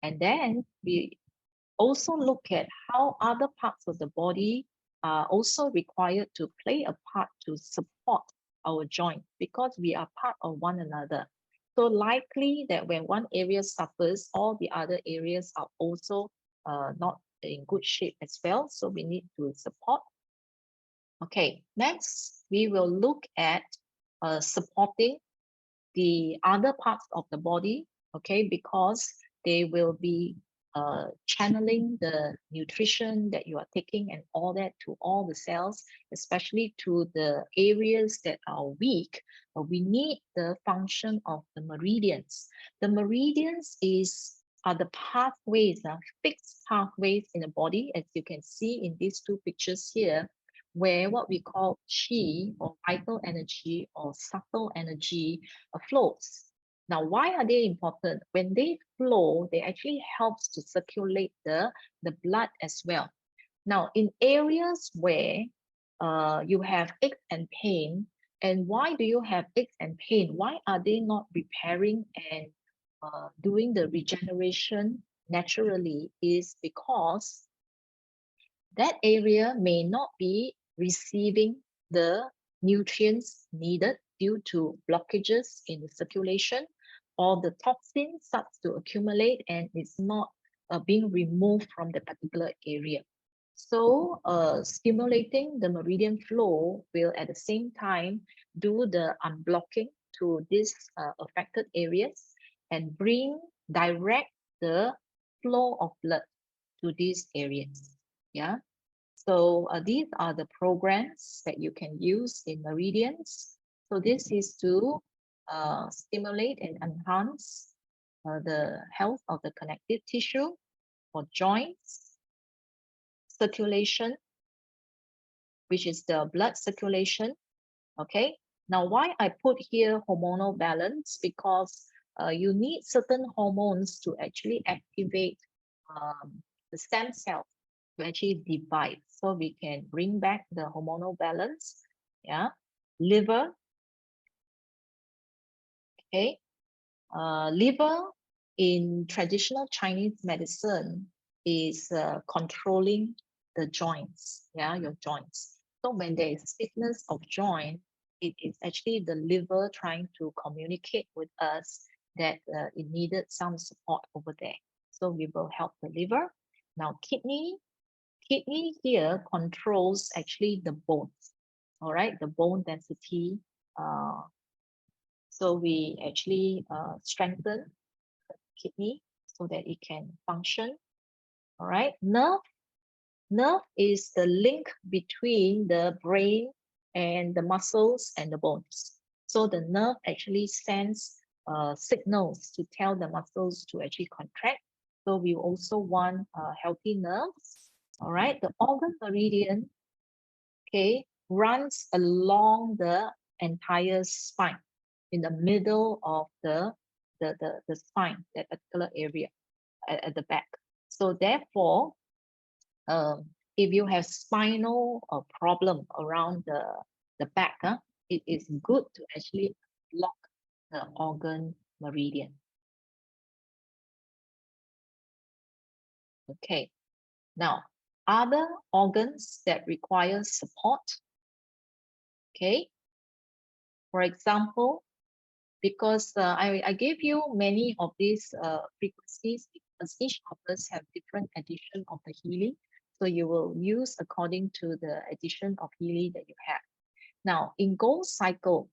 And then we also look at how other parts of the body are also required to play a part to support our joint, because we are part of one another. So likely that when one area suffers, all the other areas are also not in good shape as well. So we need to support. Okay, next we will look at supporting the other parts of the body, okay, because they will be channeling the nutrition that you are taking and all that to all the cells, especially to the areas that are weak. We need the function of the meridians. The meridians are the pathways, fixed pathways in the body, as you can see in these two pictures here, where what we call chi or vital energy or subtle energy flows. Now, why are they important? When they flow, they actually helps to circulate the blood as well. Now, in areas where you have aches and pain, and why do you have aches and pain? Why are they not repairing and doing the regeneration naturally? Is because that area may not be receiving the nutrients needed due to blockages in the circulation, or the toxin starts to accumulate and it's not being removed from the particular area. So stimulating the meridian flow will at the same time do the unblocking to these affected areas and direct the flow of blood to these areas. Yeah. So these are the programs that you can use in meridians. So this is to stimulate and enhance the health of the connective tissue for joints, circulation, which is the blood circulation. Okay. Now, why I put here hormonal balance? Because you need certain hormones to actually activate the stem cells to actually divide. So we can bring back the hormonal balance. Yeah. Liver. Okay. Liver in traditional Chinese medicine is controlling the joints. Yeah, your joints. So when there is stiffness of joint, it is actually the liver trying to communicate with us that it needed some support over there. So we will help the liver. Now, kidney here controls actually the bones, all right, the bone density. So we actually strengthen the kidney so that it can function, all right. Nerve is the link between the brain and the muscles and the bones. So the nerve actually sends signals to tell the muscles to actually contract. So we also want healthy nerves. All right, the organ meridian, okay, runs along the entire spine in the middle of the spine, that particular area at the back. So therefore, if you have spinal problem around the back, it is good to actually block the organ meridian. Okay, now other organs that require support. Okay, for example, because I gave you many of these frequencies because each of us have different edition of the Healy. So you will use according to the edition of Healy that you have. Now, in Gold Cycle,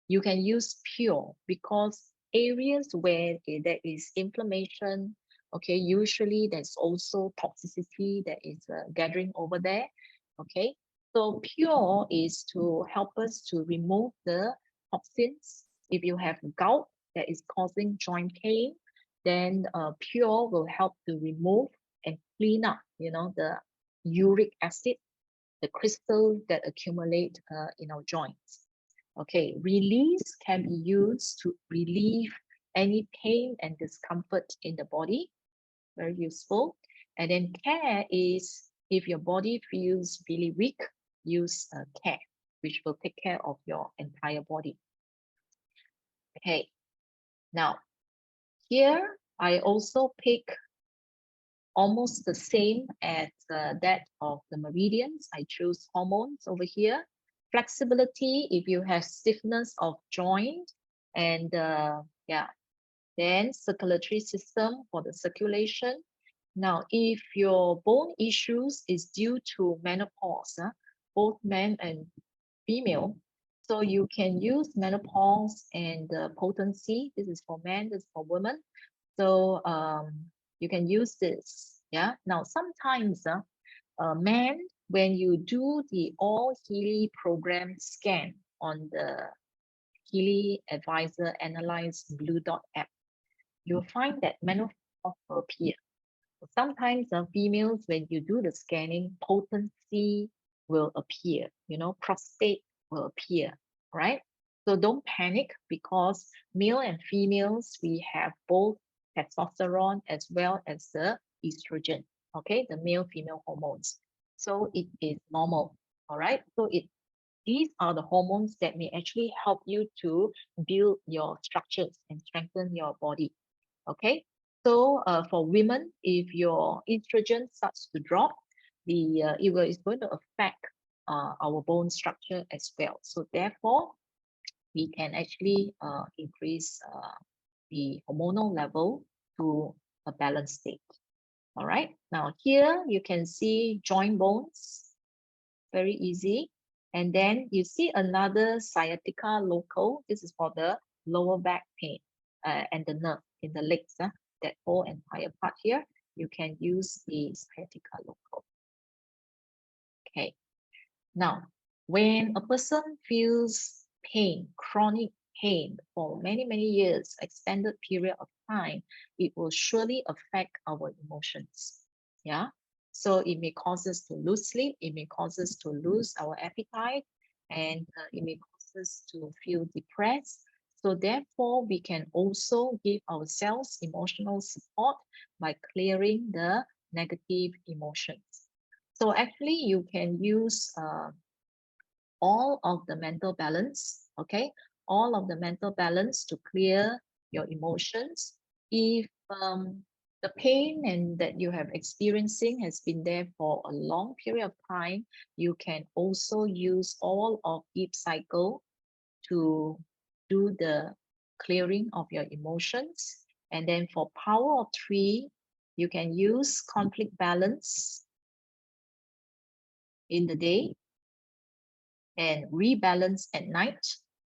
you can use pure because areas where there is inflammation, okay, usually there's also toxicity that is gathering over there, okay. So pure is to help us to remove the toxins. If you have gout that is causing joint pain, then pure will help to remove and clean up, the uric acid, the crystals that accumulate in our joints. Okay, release can be used to relieve any pain and discomfort in the body. Very useful. And then care is if your body feels really weak, use care, which will take care of your entire body. Okay, now here I also pick almost the same as that of the meridians. I choose hormones over here. Flexibility, if you have stiffness of joint, and yeah, then circulatory system for the circulation. Now, if your bone issues is due to menopause, both men and female, so you can use menopause and potency. This is for men, this is for women. So you can use this. Yeah. Now, sometimes men, when you do the All Healy program scan on the Healy Advisor Analyze Blue Dot app, you'll find that menopause will appear. Sometimes females, when you do the scanning, potency will appear, prostate will appear, right? So don't panic, because male and females, we have both testosterone as well as the estrogen, okay, the male female hormones. So it is normal, all right? So these are the hormones that may actually help you to build your structures and strengthen your body, okay? So for women, if your estrogen starts to drop, it's going to affect our bone structure as well. So therefore, we can actually increase the hormonal level to a balanced state. All right. Now here you can see joint bones, very easy. And then you see another sciatica local. This is for the lower back pain and the nerve in the legs. That whole entire part here, you can use the sciatica local. Okay. Now, when a person feels pain, chronic pain for many, many years, extended period of time, it will surely affect our emotions. Yeah. So it may cause us to lose sleep, it may cause us to lose our appetite, and it may cause us to feel depressed. So therefore, we can also give ourselves emotional support by clearing the negative emotions. So actually, you can use all of the mental balance, okay? All of the mental balance to clear your emotions. If the pain and that you have experiencing has been there for a long period of time, you can also use all of Deep Cycle to do the clearing of your emotions. And then for Power of Three, you can use conflict balance in the day and rebalance at night.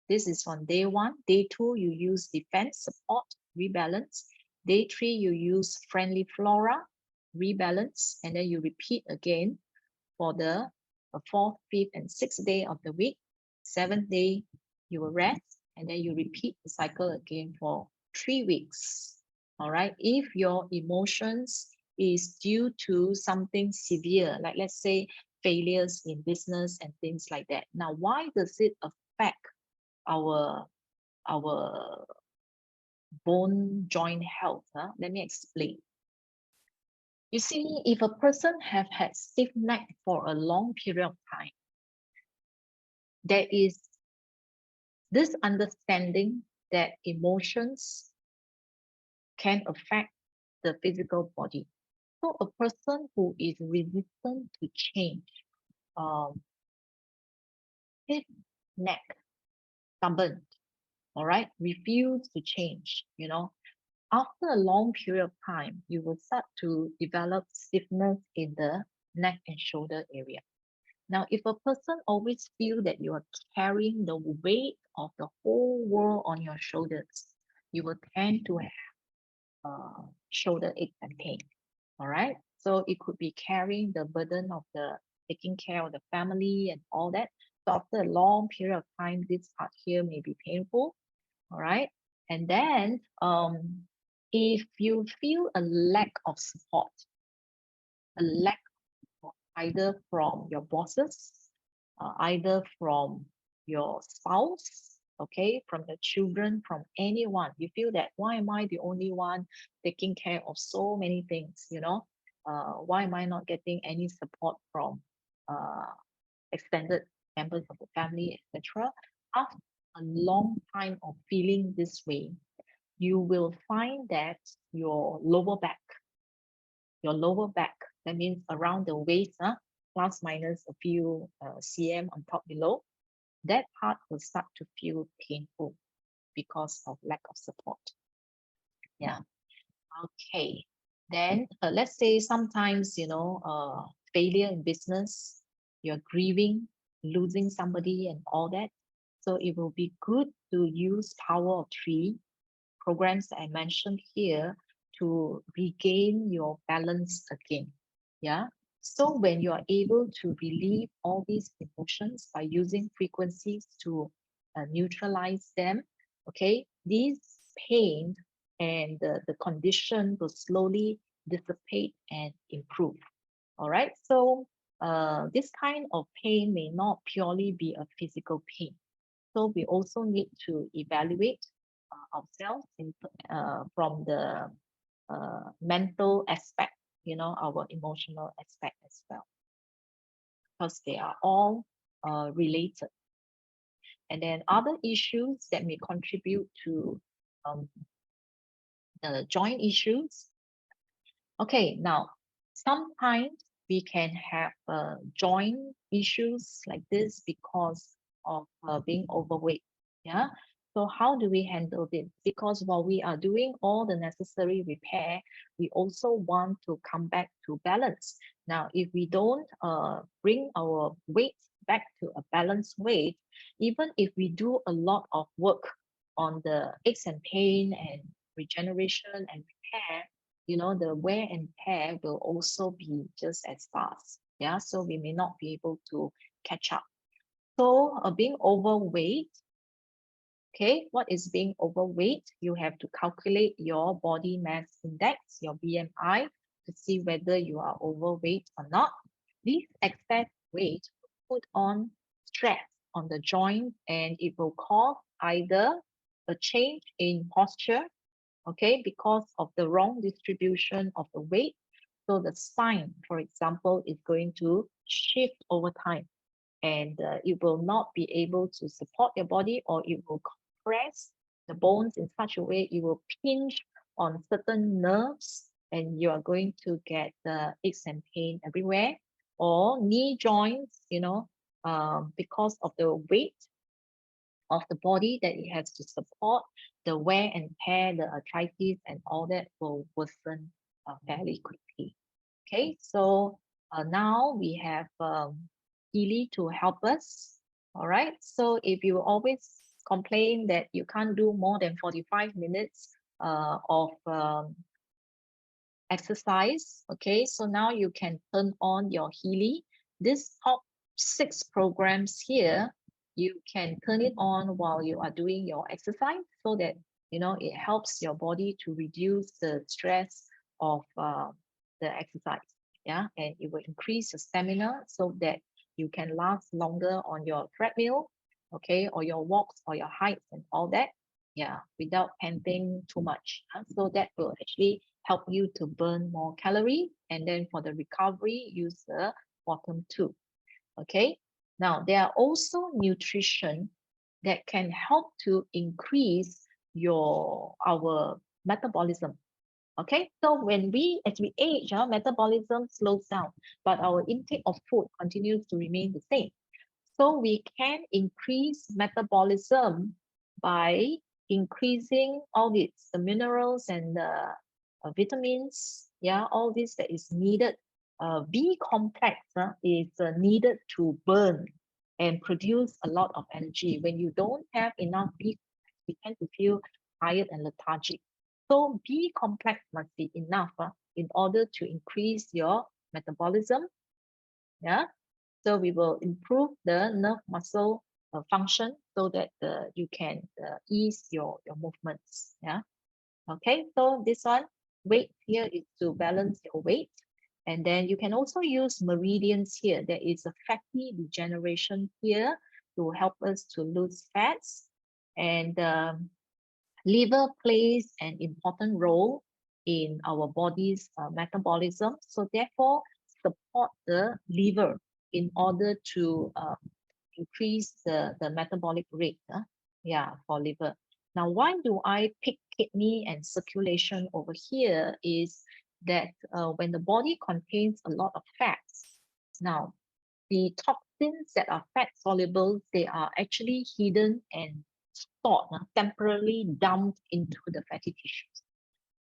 This is on day one. Day two, you use defense support, rebalance. Day three, you use friendly flora, rebalance, and then you repeat again for the fourth, fifth, and sixth day of the week. Seventh day, you will rest, and then you repeat the cycle again for 3 weeks. All right. If your emotions is due to something severe, like let's say failures in business and things like that. Now, why does it affect our bone joint health? Let me explain. You see, if a person have had stiff neck for a long period of time, there is this understanding that emotions can affect the physical body. So a person who is resistant to change, stiff neck, stubborn, all right, refuse to change, after a long period of time, you will start to develop stiffness in the neck and shoulder area. Now, if a person always feel that you are carrying the weight of the whole world on your shoulders, you will tend to have shoulder ache and pain. All right. So it could be carrying the burden of the taking care of the family and all that. So after a long period of time, this part here may be painful. All right. And then if you feel a lack of support, a lack of either from your bosses, either from your spouse, okay, from the children, from anyone, you feel that why am I the only one taking care of so many things, why am I not getting any support from extended members of the family, etc. After a long time of feeling this way, you will find that your lower back your lower back, that means around the waist, plus minus a few cm on top below, that part will start to feel painful because of lack of support. Yeah. Okay. Then let's say sometimes, failure in business, you're grieving, losing somebody and all that. So it will be good to use power of three programs that I mentioned here to regain your balance again. Yeah. So when you are able to relieve all these emotions by using frequencies to neutralize them, okay, these pain and the condition will slowly dissipate and improve. All right. So this kind of pain may not purely be a physical pain. So we also need to evaluate ourselves from the mental aspect, our emotional aspect as well, because they are all related. And then other issues that may contribute to the joint issues. Okay, now sometimes we can have joint issues like this because of being overweight. Yeah. So how do we handle this? Because while we are doing all the necessary repair, we also want to come back to balance. Now, if we don't bring our weight back to a balanced weight, even if we do a lot of work on the aches and pain and regeneration and repair, the wear and tear will also be just as fast. Yeah, so we may not be able to catch up. So being overweight, okay, what is being overweight? You have to calculate your body mass index, your BMI, to see whether you are overweight or not. This excess weight will put on stress on the joint, and it will cause either a change in posture, okay, because of the wrong distribution of the weight. So the spine, for example, is going to shift over time, and it will not be able to support your body, or it will compress the bones in such a way it will pinch on certain nerves, and you are going to get aches and pain everywhere. Or knee joints, because of the weight of the body that it has to support, the wear and tear, the arthritis, and all that will worsen fairly quickly. Okay, so now we have Healy to help us. All right, so if you always complain that you can't do more than 45 minutes of exercise, okay, so now you can turn on your Healy. This top 6 programs here, you can turn it on while you are doing your exercise, so that it helps your body to reduce the stress of the exercise. Yeah, and it will increase your stamina so that you can last longer on your treadmill, okay, or your walks or your hikes and all that. Yeah, without panting too much. So that will actually help you to burn more calorie. And then for the recovery, use the bottom 2. Okay. Now there are also nutrition that can help to increase our metabolism. Okay, so as we age, our metabolism slows down, but our intake of food continues to remain the same. So we can increase metabolism by increasing all the minerals and the vitamins, yeah, all this that is needed. B complex is needed to burn and produce a lot of energy. When you don't have enough B complex, you tend to feel tired and lethargic. So B complex must be enough in order to increase your metabolism. Yeah. So we will improve the nerve muscle function so that you can ease your movements. Yeah. Okay. So this one, weight here is to balance your weight. And then you can also use meridians here. There is a fatty regeneration here to help us to lose fats. And liver plays an important role in our body's metabolism. So therefore, support the liver in order to increase the metabolic rate. Yeah, for liver. Now, why do I pick kidney and circulation over here is that when the body contains a lot of fats, now the toxins that are fat soluble, they are actually hidden and stored, temporarily dumped into the fatty tissues.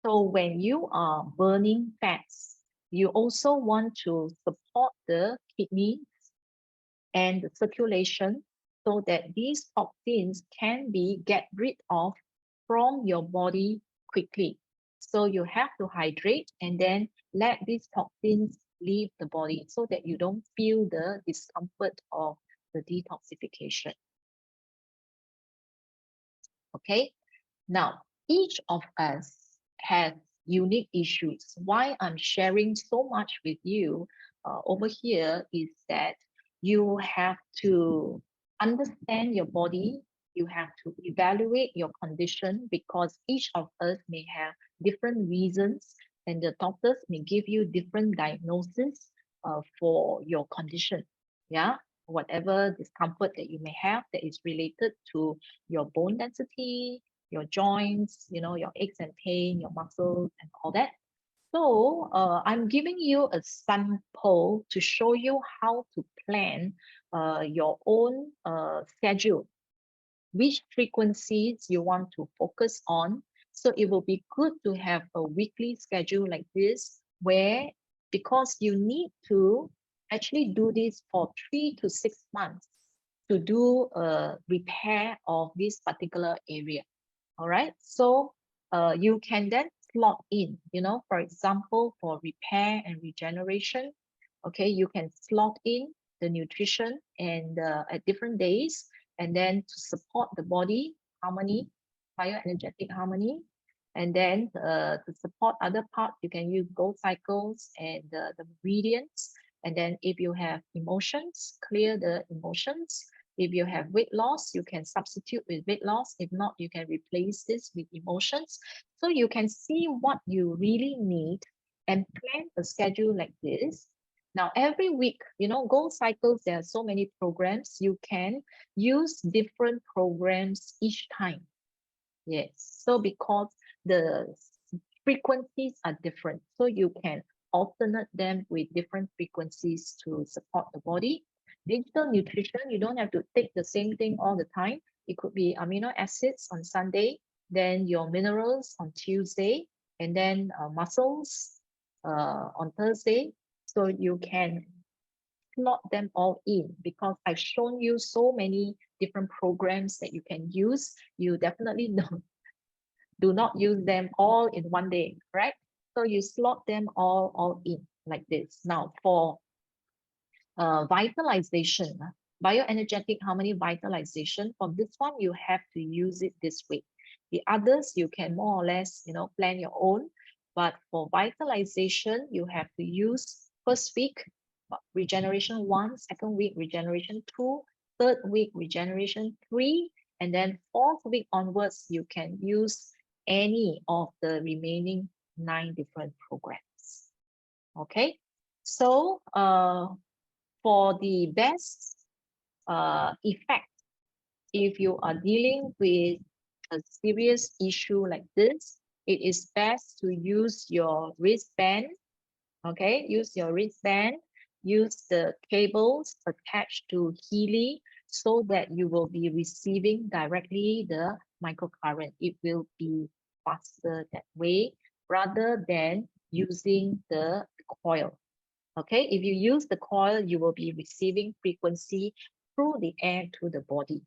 So when you are burning fats, you also want to support the kidneys and the circulation so that these toxins can be get rid of from your body quickly. So you have to hydrate and then let these toxins leave the body so that you don't feel the discomfort of the detoxification. Okay, now each of us has unique issues. Why I'm sharing so much with you over here is that you have to understand your body, you have to evaluate your condition because each of us may have different reasons and the doctors may give you different diagnosis for your condition. Yeah, whatever discomfort that you may have that is related to your bone density, your joints, your aches and pain, your muscles, and all that. So I'm giving you a sample to show you how to plan your own schedule, which frequencies you want to focus on. So it will be good to have a weekly schedule like this, where because you need to actually do this for 3 to 6 months to do a repair of this particular area. All right. So you can then slot in, for example, for repair and regeneration. Okay, you can slot in the nutrition and at different days, and then to support the body harmony, bioenergetic harmony, and then to support other parts, you can use gold cycles and the meridians. And then if you have emotions, clear the emotions. If you have weight loss, you can substitute with weight loss. If not, you can replace this with emotions. So you can see what you really need and plan a schedule like this. Now, every week, goal cycles, there are so many programs. You can use different programs each time. Yes. So because the frequencies are different, so you can alternate them with different frequencies to support the body. Digital nutrition, you don't have to take the same thing all the time. It could be amino acids on Sunday, then your minerals on Tuesday, and then muscles on Thursday. So you can slot them all in because I've shown you so many different programs that you can use. You definitely do not use them all in one day, right? So you slot them all in like this. Now for vitalization, bioenergetic harmony vitalization, for this one, you have to use it this way. The others, you can more or less, plan your own. But for vitalization, you have to use first week, regeneration 1, second week, regeneration 2, third week, regeneration 3, and then fourth week onwards, you can use any of the remaining 9 different programs. Okay, so for the best effect, if you are dealing with a serious issue like this, it is best to use your wristband. Okay, use your wristband, use the cables attached to Healy so that you will be receiving directly the microcurrent. It will be faster that way rather than using the coil. Okay, if you use the coil, you will be receiving frequency through the air to the body.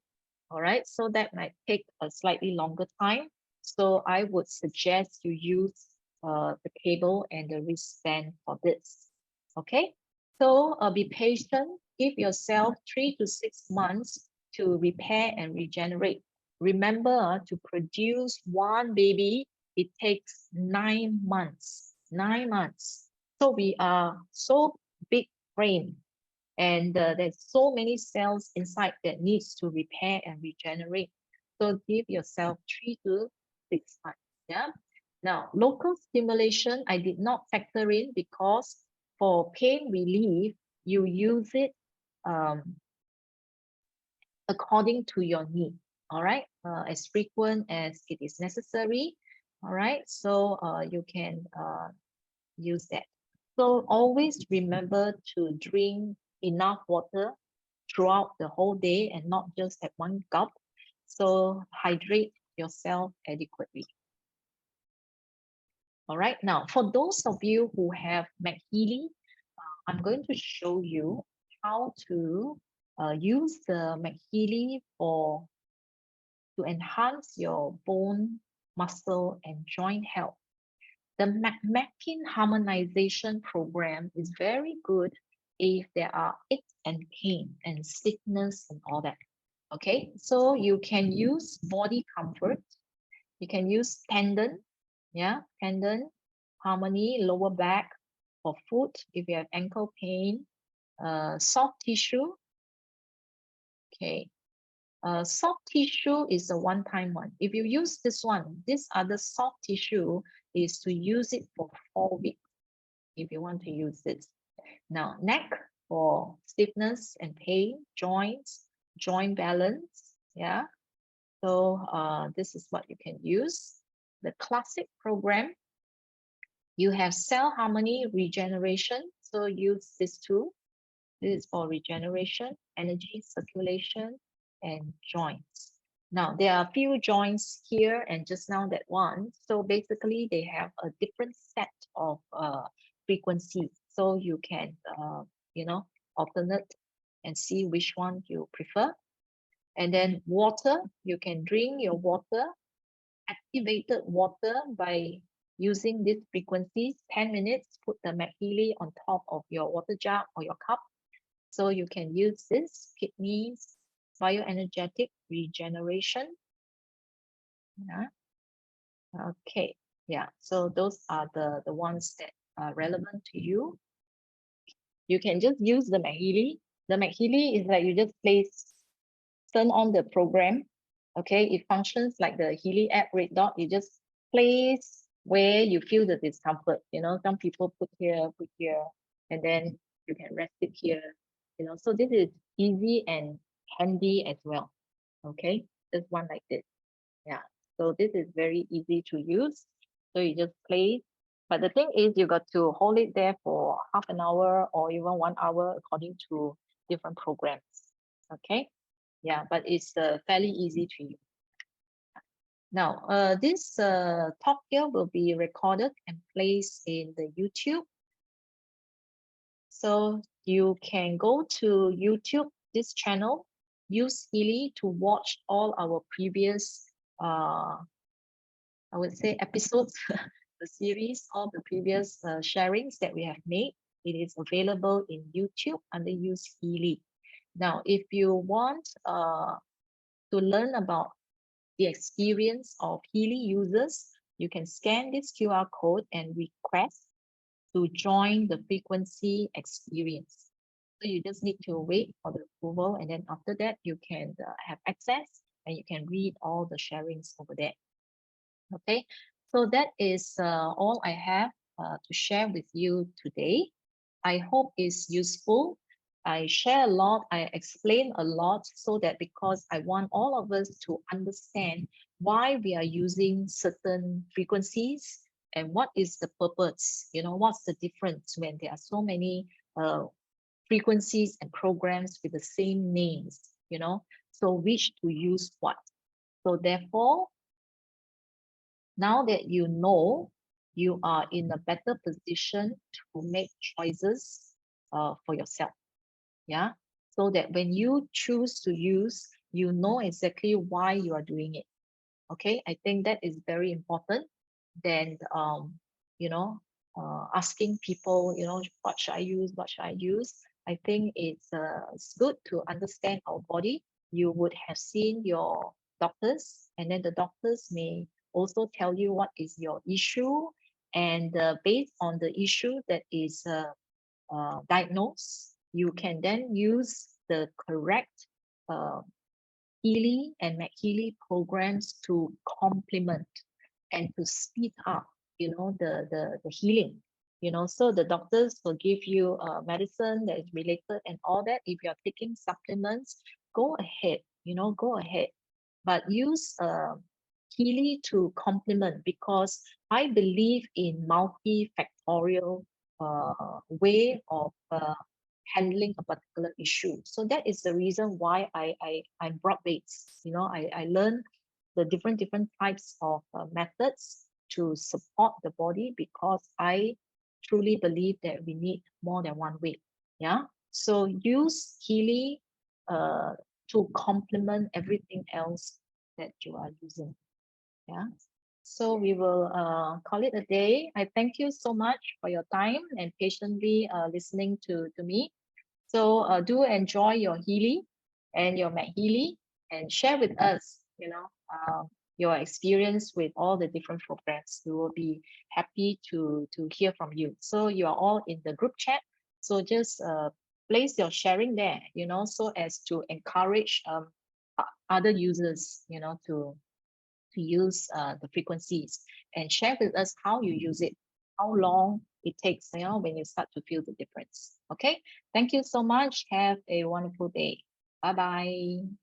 All right, so that might take a slightly longer time. So I would suggest you use the cable and the wristband for this. Okay, so be patient. Give yourself 3 to 6 months to repair and regenerate. Remember, to produce one baby, it takes 9 months. 9 months. So we are so big brain, and there's so many cells inside that needs to repair and regenerate. So give yourself 3 to 6 months. Yeah. Now, local stimulation, I did not factor in because for pain relief, you use it according to your need. All right, as frequent as it is necessary. All right, so you can use that. So always remember to drink enough water throughout the whole day and not just at one gulp. So hydrate yourself adequately. All right, now for those of you who have MagHealy, I'm going to show you how to use the MagHealy to enhance your bone, muscle, and joint health. The McMakin harmonization program is very good if there are aches and pain and sickness and all that. Okay, so you can use body comfort. You can use tendon, yeah, tendon, harmony, lower back for foot if you have ankle pain, soft tissue. Okay, soft tissue is a one-time one. If you use this one, this other soft tissue is to use it for 4 weeks if you want to use this. Now, neck for stiffness and pain, joints, joint balance. Yeah. So this is what you can use. The classic program, you have cell harmony regeneration. So use this too. This is for regeneration, energy, circulation, and joints. Now, there are a few joints here and just now that one. So basically, they have a different set of frequencies. So you can, alternate and see which one you prefer. And then water, you can drink your water, activated water by using these frequencies. 10 minutes, put the MagHealy on top of your water jug or your cup. So you can use this kidneys, bioenergetic regeneration. Yeah. Okay. Yeah. So those are the ones that are relevant to you. You can just use the MagHealy. The MagHealy is like you just turn on the program. Okay. It functions like the Healy app, red dot. You just place where you feel the discomfort. Some people put here, and then you can rest it here. So this is easy and handy as well. Okay, this one like this. Yeah, so this is very easy to use. So you just place, but the thing is you got to hold it there for half an hour or even 1 hour according to different programs. Okay, yeah, but it's fairly easy to use. Now, this talk here will be recorded and placed in the YouTube. So you can go to YouTube, this channel, use Healy to watch all our previous, I would say, episodes, the series, all the previous sharings that we have made. It is available in YouTube under Use Healy. Now, if you want to learn about the experience of Healy users, you can scan this QR code and request to join the frequency experience. So you just need to wait for the approval, and then after that, you can have access and you can read all the sharings over there. Okay, so that is all I have to share with you today. I hope it's useful. I share a lot, I explain a lot so that because I want all of us to understand why we are using certain frequencies and what is the purpose, what's the difference when there are so many frequencies and programs with the same names, so which to use what. So therefore, now that you know, you are in a better position to make choices for yourself. Yeah. So that when you choose to use, you know exactly why you are doing it. Okay. I think that is very important than, asking people, what should I use? What should I use? I think it's good to understand our body. You would have seen your doctors, and then the doctors may also tell you what is your issue. And based on the issue that is diagnosed, you can then use the correct Healy and MagHealy programs to complement and to speed up, the healing. So the doctors will give you medicine that is related and all that. If you're taking supplements, go ahead, go ahead. But use Healy to complement, because I believe in multifactorial way of handling a particular issue. So that is the reason why I'm broad-based. You know, I learned the different types of methods to support the body, because I truly believe that we need more than one way. Yeah. So use Healy to complement everything else that you are using. Yeah. So we will call it a day. I thank you so much for your time and patiently listening to me. So do enjoy your Healy and your MagHealy, and share with us, you know, your experience with all the different programs. We will be happy to hear from you. So you are all in the group chat. So just place your sharing there, you know, so as to encourage other users, you know, to use the frequencies, and share with us how you use it, how long it takes, you know, when you start to feel the difference. Okay. Thank you so much. Have a wonderful day. Bye bye.